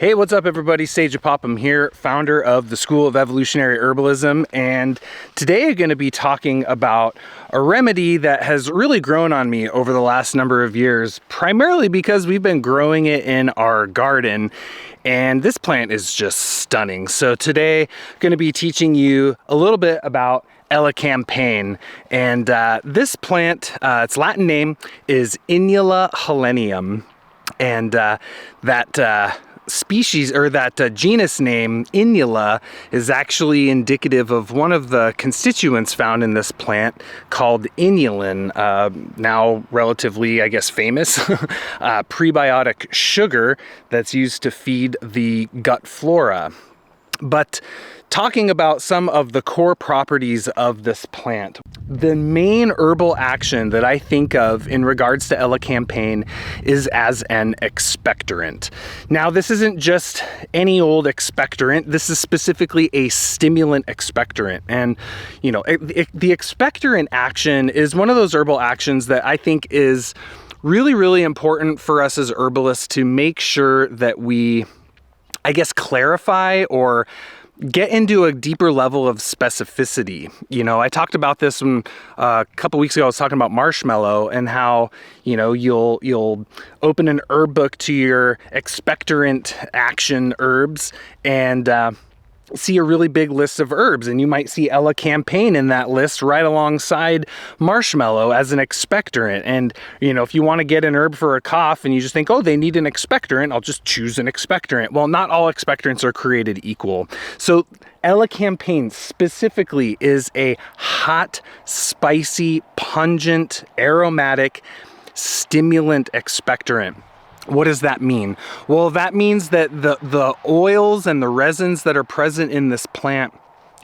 Hey, what's up everybody? Sage Popham here, founder of the School of Evolutionary Herbalism, and today I'm going to be talking about a remedy that has really grown on me over the last number of years, primarily because we've been growing it in our garden, and this plant is just stunning. So today I'm going to be teaching you a little bit about Elecampane, and this plant, its Latin name is Inula helenium, and that species, or that genus name, Inula, is actually indicative of one of the constituents found in this plant called inulin, now relatively, I guess, famous prebiotic sugar that's used to feed the gut flora. But talking about some of the core properties of this plant, the main herbal action that I think of in regards to Elecampane is as an expectorant. Now, this isn't just any old expectorant. This is specifically a stimulant expectorant. And, you know, the expectorant action is one of those herbal actions that I think is really, really important for us as herbalists to make sure that we, I guess, clarify or get into a deeper level of specificity. You know, I talked about this when, a couple weeks ago. I was talking about marshmallow and how, you know, you'll open an herb book to your expectorant action herbs and see a really big list of herbs, and you might see Elecampane in that list right alongside marshmallow as an expectorant. And, you know, if you want to get an herb for a cough and you just think, oh, they need an expectorant, I'll just choose an expectorant. Well, not all expectorants are created equal. So Elecampane specifically is a hot, spicy, pungent, aromatic stimulant expectorant. What does that mean? Well, that means that the oils and the resins that are present in this plant,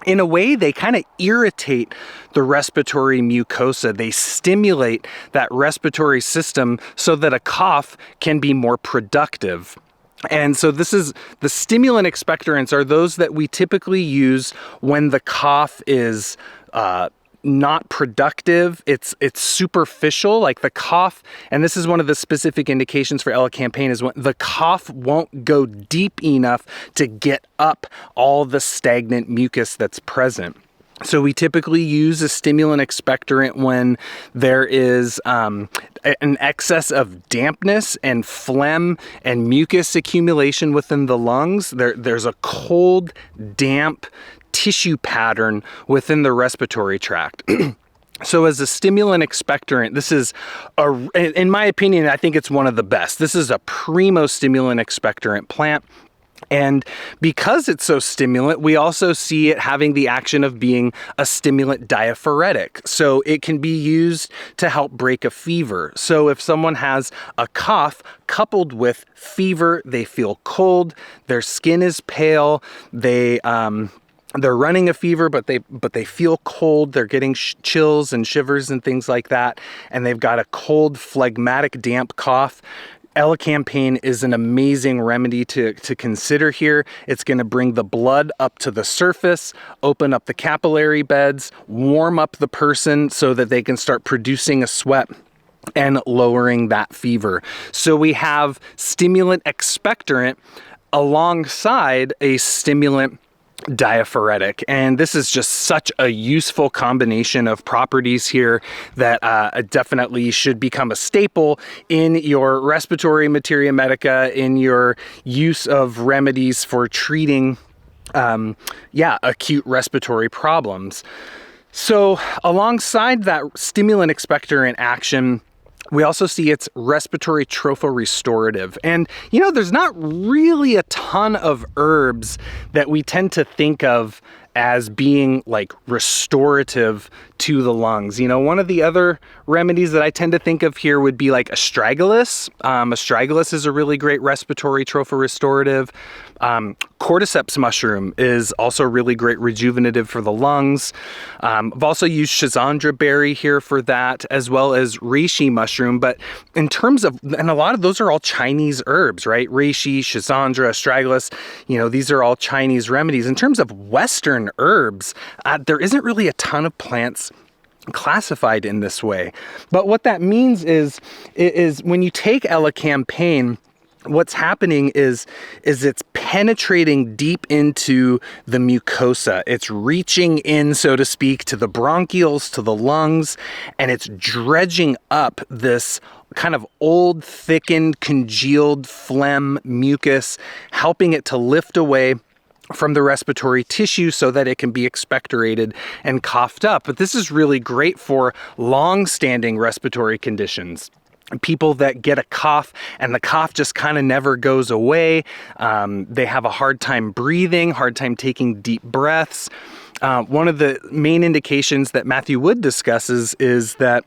in a way, they kind of irritate the respiratory mucosa. They stimulate that respiratory system so that a cough can be more productive. And so this is, the stimulant expectorants are those that we typically use when the cough is not productive, it's superficial, like the cough, and this is one of the specific indications for Elecampane, is when the cough won't go deep enough to get up all the stagnant mucus that's present. So we typically use a stimulant expectorant when there is an excess of dampness and phlegm and mucus accumulation within the lungs. There's a cold, damp tissue pattern within the respiratory tract. So as a stimulant expectorant, this is, in my opinion, I think it's one of the best. This is a primo stimulant expectorant plant. And because it's so stimulant, we also see it having the action of being a stimulant diaphoretic. So it can be used to help break a fever. So if someone has a cough coupled with fever, they feel cold, their skin is pale, they're running a fever, but they feel cold. They're getting chills and shivers and things like that. And they've got a cold, phlegmatic, damp cough. Elecampane is an amazing remedy to consider here. It's going to bring the blood up to the surface, open up the capillary beds, warm up the person so that they can start producing a sweat and lowering that fever. So we have stimulant expectorant alongside a stimulant diaphoretic, and this is just such a useful combination of properties here that definitely should become a staple in your respiratory materia medica, in your use of remedies for treating acute respiratory problems. So alongside that stimulant expectorant action, we also see its respiratory trophorestorative. And, you know, there's not really a ton of herbs that we tend to think of as being like restorative to the lungs. You know, one of the other remedies that I tend to think of here would be like astragalus. Astragalus is a really great respiratory trophorestorative. Cordyceps mushroom is also really great rejuvenative for the lungs. I've also used schizandra berry here for that, as well as reishi mushroom. But in terms of, and a lot of those are all Chinese herbs, right? Reishi, schizandra, astragalus, you know, these are all Chinese remedies. In terms of Western herbs, there isn't really a ton of plants classified in this way. But what that means is when you take Elecampane, what's happening is it's penetrating deep into the mucosa. It's reaching in, so to speak, to the bronchioles, to the lungs, and it's dredging up this kind of old, thickened, congealed phlegm, mucus, helping it to lift away from the respiratory tissue so that it can be expectorated and coughed up. But this is really great for long-standing respiratory conditions. People that get a cough and the cough just kind of never goes away. They have a hard time breathing, hard time taking deep breaths. One of the main indications that Matthew Wood discusses is that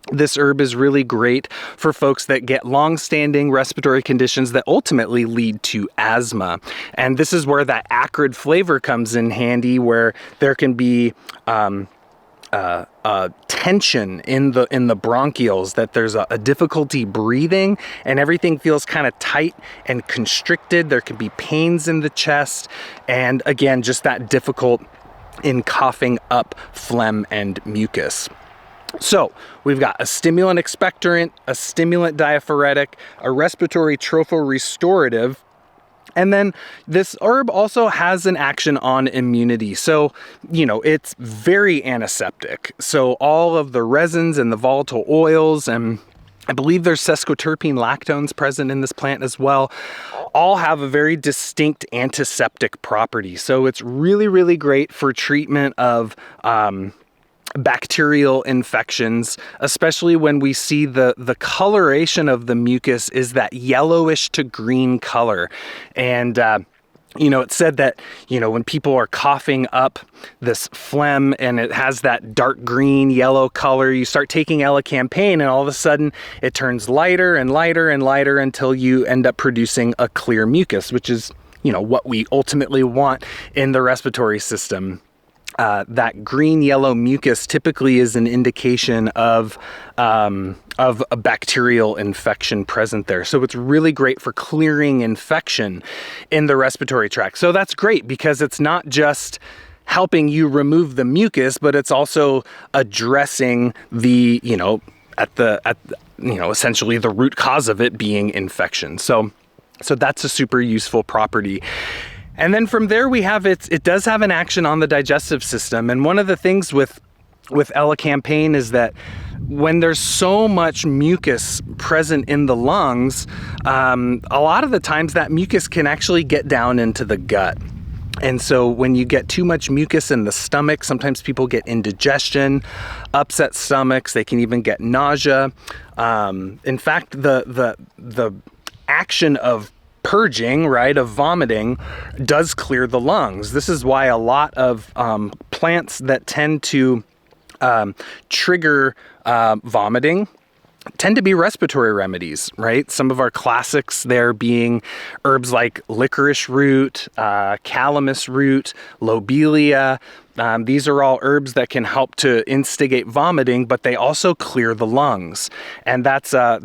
this herb is really great for folks that get long-standing respiratory conditions that ultimately lead to asthma. And this is where that acrid flavor comes in handy, where there can be tension in the bronchioles, that there's a difficulty breathing and everything feels kind of tight and constricted. There can be pains in the chest, and again, just that difficult in coughing up phlegm and mucus. So we've got a stimulant expectorant, a stimulant diaphoretic, a respiratory trophorestorative, and then this herb also has an action on immunity. So, it's very antiseptic. So all of the resins and the volatile oils, and I believe there's sesquiterpene lactones present in this plant as well, all have a very distinct antiseptic property. So it's really, really great for treatment of bacterial infections, especially when we see the coloration of the mucus is that yellowish to green color. And it's said that, when people are coughing up this phlegm and it has that dark green, yellow color, you start taking Elecampane and all of a sudden it turns lighter and lighter and lighter until you end up producing a clear mucus, which is, what we ultimately want in the respiratory system. That green-yellow mucus typically is an indication of a bacterial infection present there. So it's really great for clearing infection in the respiratory tract. So that's great because it's not just helping you remove the mucus, but it's also addressing the, essentially the root cause of it being infection. So that's a super useful property. And then from there we have it does have an action on the digestive system. And one of the things with Elecampane is that when there's so much mucus present in the lungs, a lot of the times that mucus can actually get down into the gut. And so when you get too much mucus in the stomach, sometimes people get indigestion, upset stomachs, they can even get nausea. In fact, the action of purging, of vomiting, does clear the lungs. This is why a lot of plants that tend to trigger vomiting tend to be respiratory remedies, right? Some of our classics there being herbs like licorice root, calamus root, lobelia. These are all herbs that can help to instigate vomiting, but they also clear the lungs. And that's a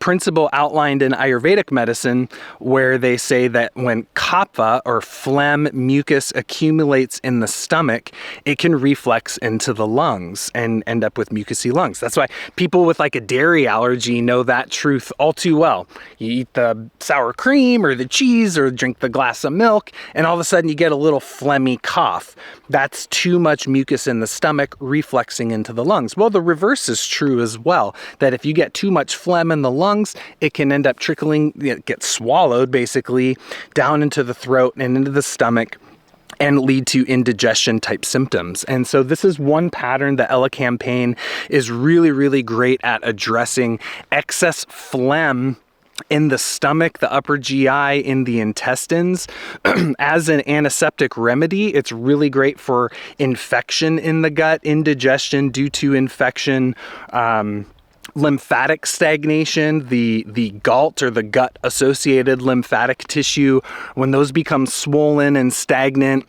principle outlined in Ayurvedic medicine where they say that when kapha or phlegm mucus accumulates in the stomach, it can reflex into the lungs and end up with mucousy lungs. That's why people with like a dairy allergy know that truth all too well. You eat the sour cream or the cheese or drink the glass of milk, and all of a sudden you get a little phlegmy cough. That's too much mucus in the stomach reflexing into the lungs. Well, the reverse is true as well, that if you get too much phlegm in the lungs, it can end up trickling, get swallowed basically down into the throat and into the stomach and lead to indigestion type symptoms. And so this is one pattern that Elecampane is really, really great at addressing: excess phlegm in the stomach, the upper GI, in the intestines. As an antiseptic remedy, it's really great for infection in the gut, indigestion due to infection, lymphatic stagnation, the galt or the gut associated lymphatic tissue, when those become swollen and stagnant,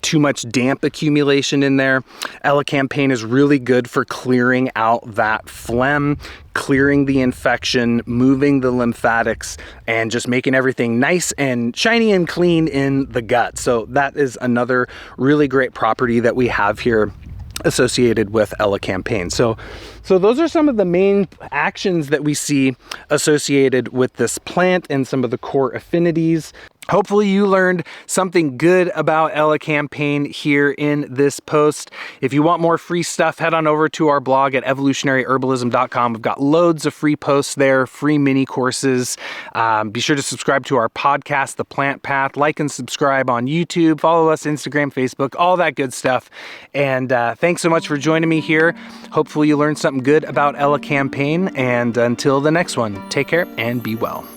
too much damp accumulation in there, Elecampane is really good for clearing out that phlegm, clearing the infection, moving the lymphatics, and just making everything nice and shiny and clean in the gut. So that is another really great property that we have here associated with Elecampane. So those are some of the main actions that we see associated with this plant and some of the core affinities. Hopefully you learned something good about Elecampane here in this post. If you want more free stuff, head on over to our blog at evolutionaryherbalism.com. We've got loads of free posts there, free mini courses. Be sure to subscribe to our podcast, The Plant Path. Like and subscribe on YouTube. Follow us, Instagram, Facebook, all that good stuff. And thanks so much for joining me here. Hopefully you learned something good about Elecampane. And until the next one, take care and be well.